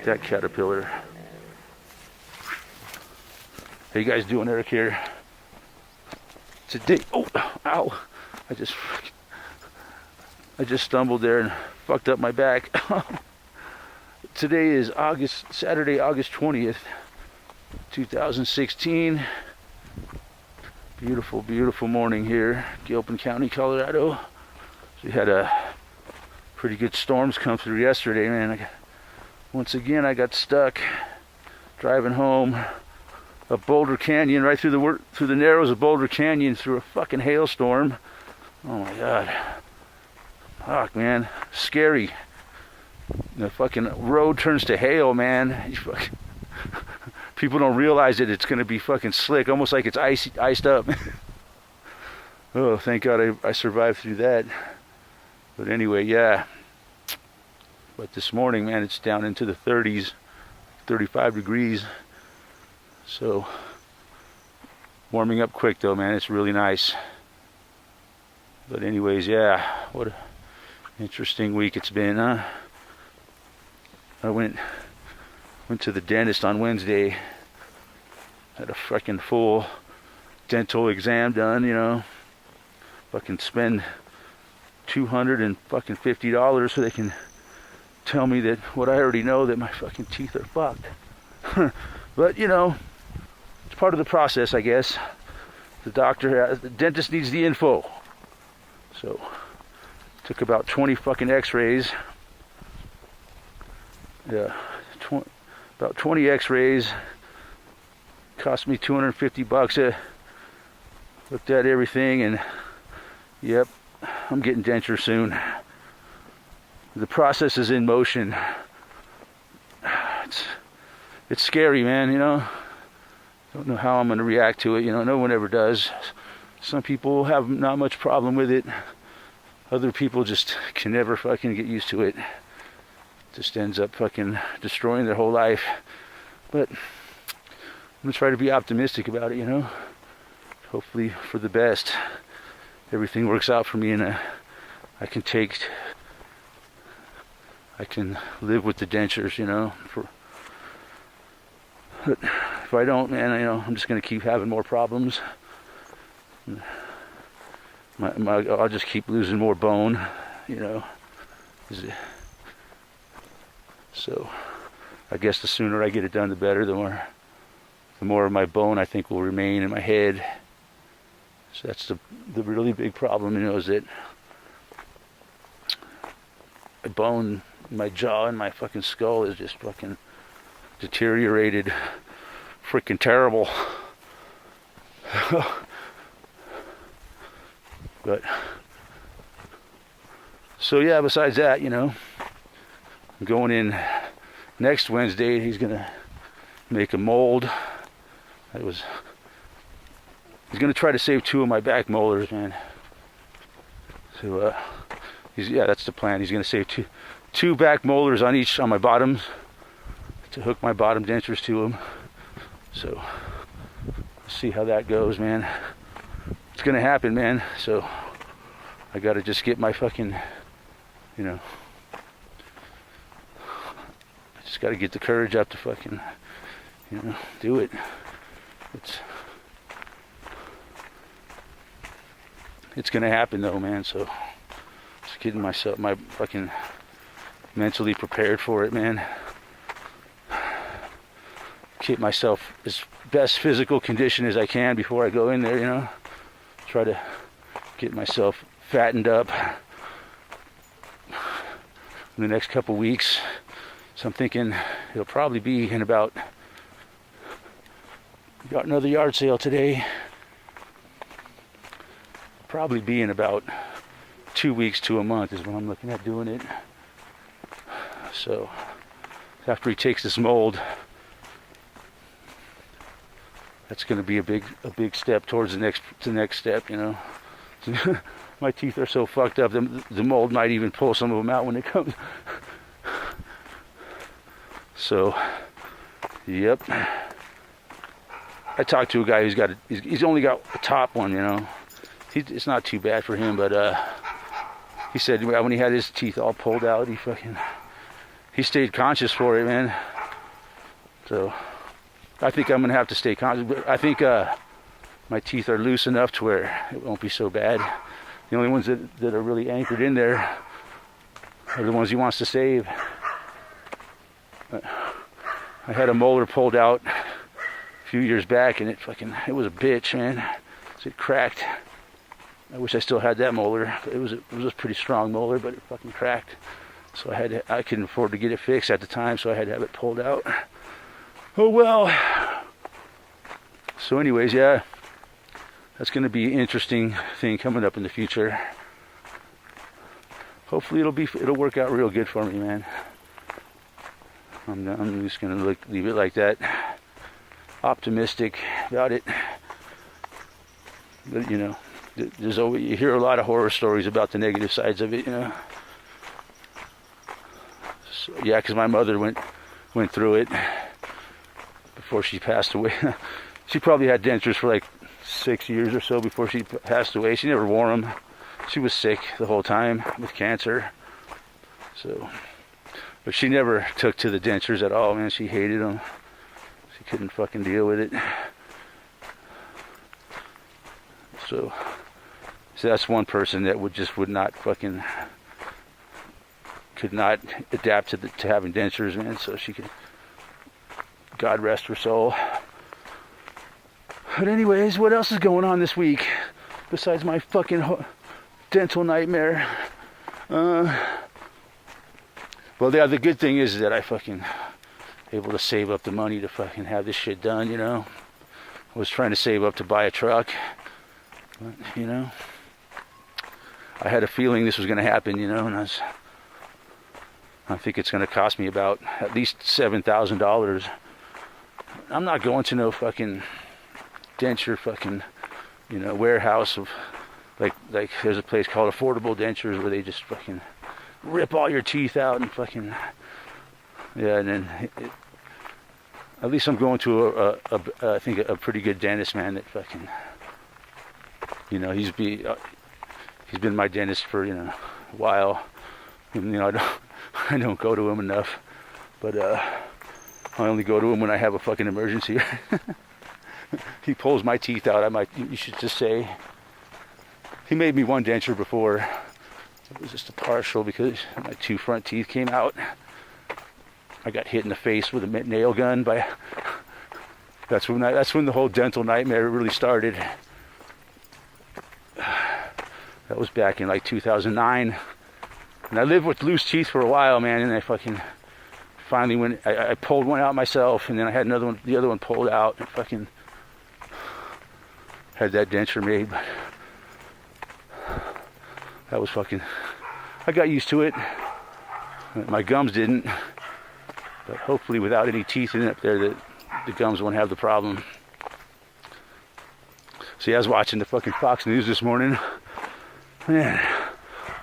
That caterpillar. How you guys doing, Eric here? Today, oh, ow! I just stumbled there and fucked up my back. Today is Saturday, August 20th, 2016. Beautiful, beautiful morning here, Gilpin County, Colorado. We had a pretty good storms come through yesterday, man. Once again, I got stuck driving home up Boulder Canyon, right through the narrows of Boulder Canyon, through a fucking hailstorm. Oh my God. Fuck, man. Scary. The fucking road turns to hail, man. People don't realize that it's going to be fucking slick, almost like it's iced up. Oh, thank God I survived through that. But anyway, yeah. But this morning, man, it's down into the 30s, 35 degrees. So, warming up quick though, man. It's really nice. But anyways, yeah. What an interesting week it's been, huh? I went to the dentist on Wednesday. Had a fucking full dental exam done, Fucking spend $250 so they can tell me that what I already know, that my fucking teeth are fucked. But, it's part of the process, I guess. The dentist needs the info. So, took about 20 fucking x-rays. Yeah, about 20 x-rays. Cost me $250. Looked at everything and, yep, I'm getting dentures soon. The process is in motion. It's scary, man, Don't know how I'm going to react to it, no one ever does. Some people have not much problem with it. Other people just can never fucking get used to it. Just ends up fucking destroying their whole life. But I'm going to try to be optimistic about it, Hopefully for the best. Everything works out for me and I can live with the dentures, But if I don't, man, I'm just going to keep having more problems. I'll just keep losing more bone, So, I guess the sooner I get it done, the better. The more of my bone I think will remain in my head. So that's the really big problem, is that my bone, my jaw, and my fucking skull is just fucking deteriorated, freaking terrible. But so yeah, besides that, I'm going in next Wednesday. He's gonna make a mold. He's gonna try to save 2 of my back molars, man. So that's the plan. He's gonna save two back molars on my bottoms to hook my bottom dentures to them. So see how that goes, man. It's gonna happen, man. So I gotta just get my fucking, I just gotta get the courage up to fucking, do it. It's gonna happen though, man. So just getting my fucking mentally prepared for it, man. Keep myself as best physical condition as I can before I go in there, Try to get myself fattened up in the next couple weeks. So I'm thinking it'll probably be in about, got another yard sale today. Probably be in about 2 weeks to a month is when I'm looking at doing it. So after he takes this mold, that's going to be a big step towards the next step, My teeth are so fucked up, the mold might even pull some of them out when it comes. So, yep. I talked to a guy he's only got a top one, It's not too bad for him, but He said when he had his teeth all pulled out, he stayed conscious for it, man. So I think I'm gonna have to stay conscious. But I think my teeth are loose enough to where it won't be so bad. The only ones that are really anchored in there are the ones he wants to save. I had a molar pulled out a few years back, and it was a bitch, man. It cracked. I wish I still had that molar. It was a pretty strong molar, but it fucking cracked. So I couldn't afford to get it fixed at the time, so I had to have it pulled out. Oh well. So anyways, yeah, that's going to be an interesting thing coming up in the future. Hopefully it'll work out real good for me, man. I'm just going to leave it like that. Optimistic about it. But you know, you hear a lot of horror stories about the negative sides of it, you know. So, yeah, because my mother went through it before she passed away. She probably had dentures for like 6 years or so before she passed away. She never wore them. She was sick the whole time with cancer. So, but she never took to the dentures at all, man. She hated them. She couldn't fucking deal with it. So that's one person that would not fucking, could not adapt to having dentures, man. So she could, God rest her soul. But anyways, what else is going on this week besides my fucking dental nightmare? Well, yeah, the good thing is that I fucking able to save up the money to fucking have this shit done, you know. I was trying to save up to buy a truck, but, you know, I had a feeling this was going to happen, you know, and I think it's going to cost me about at least $7,000. I'm not going to no fucking denture fucking, you know, warehouse of like there's a place called Affordable Dentures where they just fucking rip all your teeth out and fucking, yeah, and then at least I'm going to I think a pretty good dentist, man, that fucking, you know, he's been my dentist for, you know, a while. And, you know, I don't go to him enough, but I only go to him when I have a fucking emergency. He pulls my teeth out. You should just say, he made me one denture before. It was just a partial because my two front teeth came out. I got hit in the face with a nail gun that's when the whole dental nightmare really started. That was back in like 2009. And I lived with loose teeth for a while, man, and I fucking finally I pulled one out myself, and then I had the other one pulled out, and fucking had that denture made. But that was fucking, I got used to it. My gums didn't, but hopefully without any teeth in up there, the gums won't have the problem. See, I was watching the fucking Fox News this morning. Man,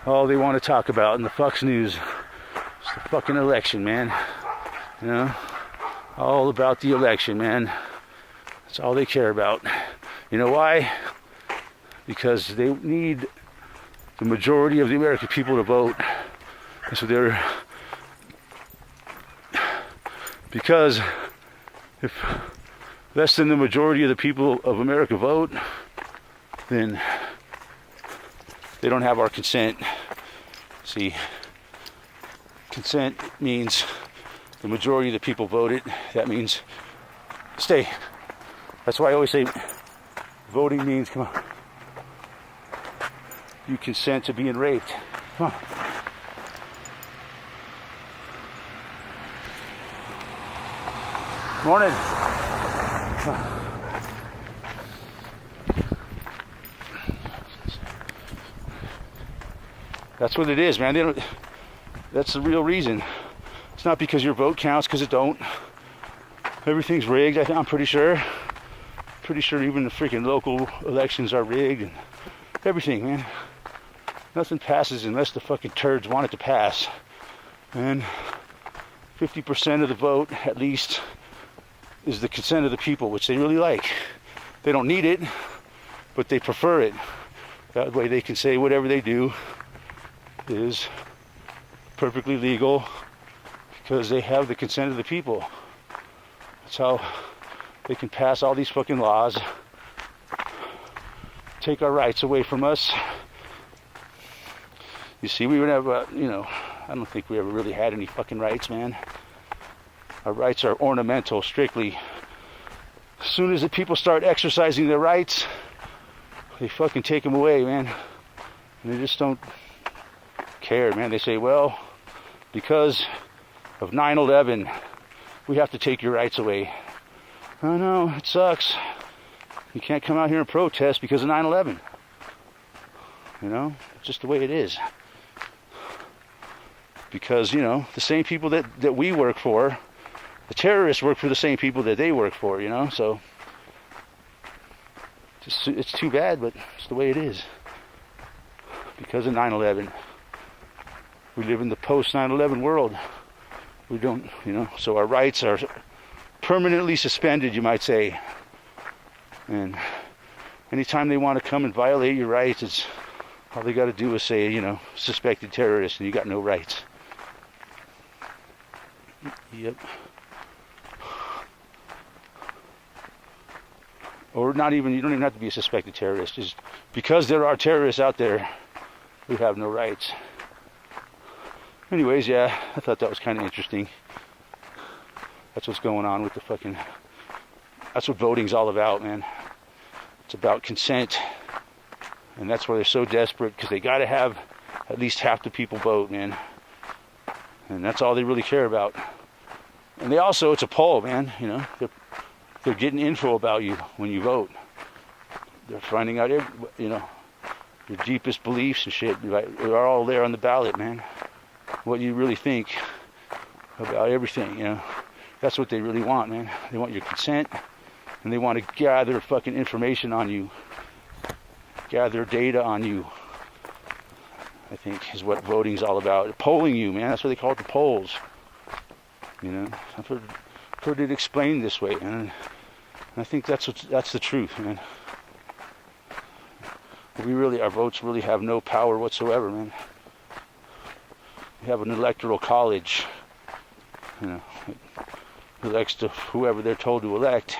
all they want to talk about in the Fox News is the fucking election, man. You know, all about the election, man. That's all they care about. You know why? Because they need the majority of the American people to vote. And so because if less than the majority of the people of America vote, then they don't have our consent. See, consent means the majority of the people voted. That means stay. That's why I always say voting means, come on, you consent to being raped. Come on. Morning. That's what it is, man. That's the real reason. It's not because your vote counts, because it don't. Everything's rigged, I'm pretty sure. Pretty sure even the freaking local elections are rigged and everything, man. Nothing passes unless the fucking turds want it to pass. And 50% of the vote, at least, is the consent of the people, which they really like. They don't need it, but they prefer it. That way they can say whatever they do is perfectly legal because they have the consent of the people. That's how they can pass all these fucking laws, take our rights away from us. You see, we would have, I don't think we ever really had any fucking rights, man. Our rights are ornamental, strictly. As soon as the people start exercising their rights, they fucking take them away, man. And they just don't care, man. They say, well, because of 9/11, we have to take your rights away. Oh no, it sucks. You can't come out here and protest because of 9/11. It's just the way it is. Because, the same people that we work for, the terrorists work for the same people that they work for, so it's too bad, but it's the way it is. Because of 9/11. We live in the post 9/11 world. We don't, so our rights are permanently suspended, you might say. And anytime they want to come and violate your rights, it's all they got to do is say, suspected terrorist, and you got no rights. Yep. Or not even, you don't even have to be a suspected terrorist. Just because there are terrorists out there, we have no rights. Anyways, yeah, I thought that was kind of interesting. That's what's going on with that's what voting's all about, man. It's about consent. And that's why they're so desperate, because they got to have at least half the people vote, man. And that's all they really care about. And they also, it's a poll, man, they're getting info about you when you vote. They're finding out, your deepest beliefs and shit. They're all there on the ballot, man. What you really think about everything, That's what they really want, man. They want your consent, and they want to gather fucking information on you. Gather data on you, I think, is what voting's all about. Polling you, man. That's what they call it, the polls. I've heard it explained this way, man. And I think that's the truth, man. Our votes really have no power whatsoever, man. We have an electoral college, who elects to whoever they're told to elect,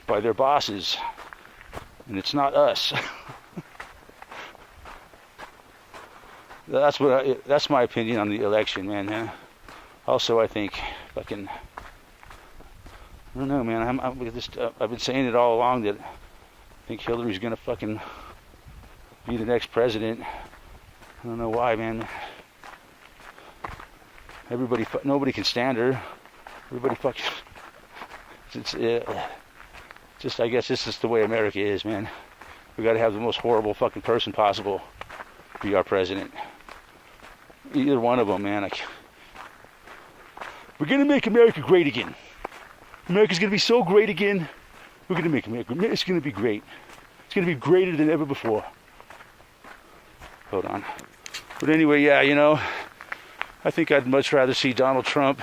by their bosses, and it's not us. That's my opinion on the election, man. Also, I think I don't know, man. I've been saying it all along that I think Hillary's gonna fucking be the next president. I don't know why, man. Nobody can stand her. Everybody fucking. I guess this is the way America is, man. We got to have the most horrible fucking person possible be our president. Either one of them, man. We're gonna make America great again. America's gonna be so great again. We're gonna make America. It's gonna be great. It's gonna be greater than ever before. Hold on. But anyway, yeah, I think I'd much rather see Donald Trump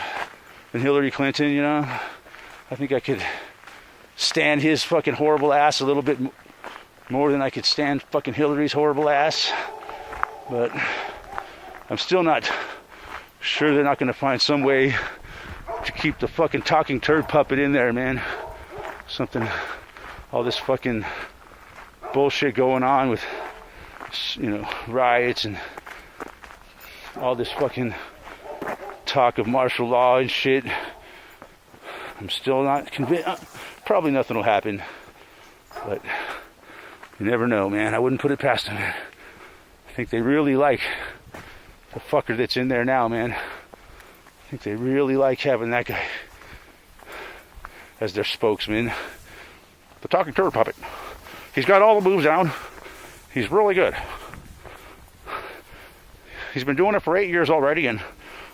than Hillary Clinton. I think I could stand his fucking horrible ass a little bit more than I could stand fucking Hillary's horrible ass. But I'm still not sure they're not going to find some way to keep the fucking talking turd puppet in there, man. All this fucking bullshit going on with, riots and all this fucking talk of martial law and shit. I'm still not convinced. Probably nothing will happen, but you never know, man. I wouldn't put it past them. I think they really like the fucker that's in there now, man. I think they really like having that guy as their spokesman. The talking turd puppet. He's got all the moves down. He's really good. He's been doing it for 8 years already, and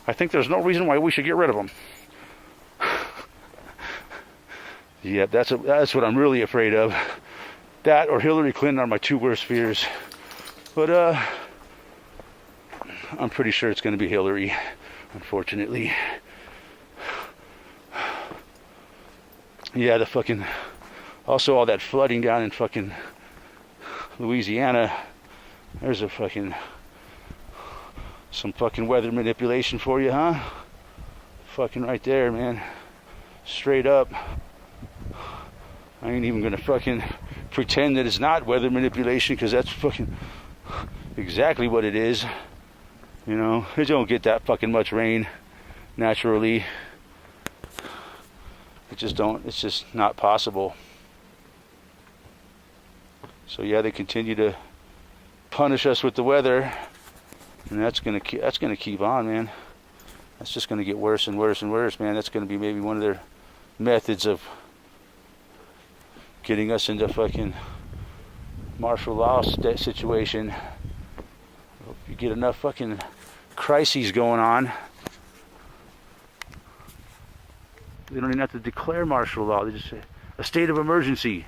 I think there's no reason why we should get rid of him. Yeah, that's what I'm really afraid of. That or Hillary Clinton are my two worst fears. But I'm pretty sure it's going to be Hillary, unfortunately. Yeah, also all that flooding down in fucking Louisiana, there's some fucking weather manipulation for you, huh? Fucking right there, man. Straight up. I ain't even gonna fucking pretend that it's not weather manipulation, because that's fucking exactly what it is. You know, it don't get that fucking much rain naturally. It's just not possible. So yeah, they continue to punish us with the weather, and that's gonna keep on, man. That's just gonna get worse and worse and worse, man. That's gonna be maybe one of their methods of getting us into fucking martial law situation. If you get enough fucking crises going on, they don't even have to declare martial law. They just say a state of emergency.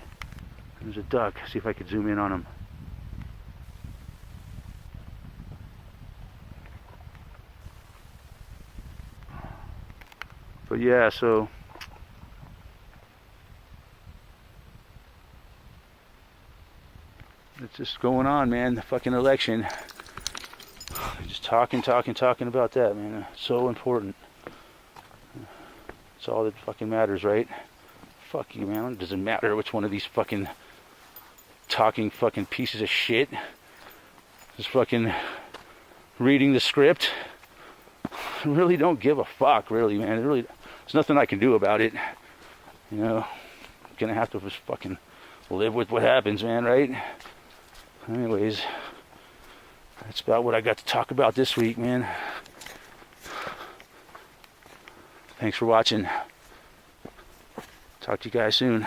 There's a duck. See if I could zoom in on him. But yeah, so it's just going on, man. The fucking election. Just talking about that, man. It's so important. It's all that fucking matters, right? Fuck you, man. It doesn't matter which one of these fucking talking fucking pieces of shit is fucking reading the script. I really don't give a fuck, really, man. There's nothing I can do about it. You know, I'm gonna have to just fucking live with what happens, man, right? Anyways, that's about what I got to talk about this week, man. Thanks for watching. Talk to you guys soon.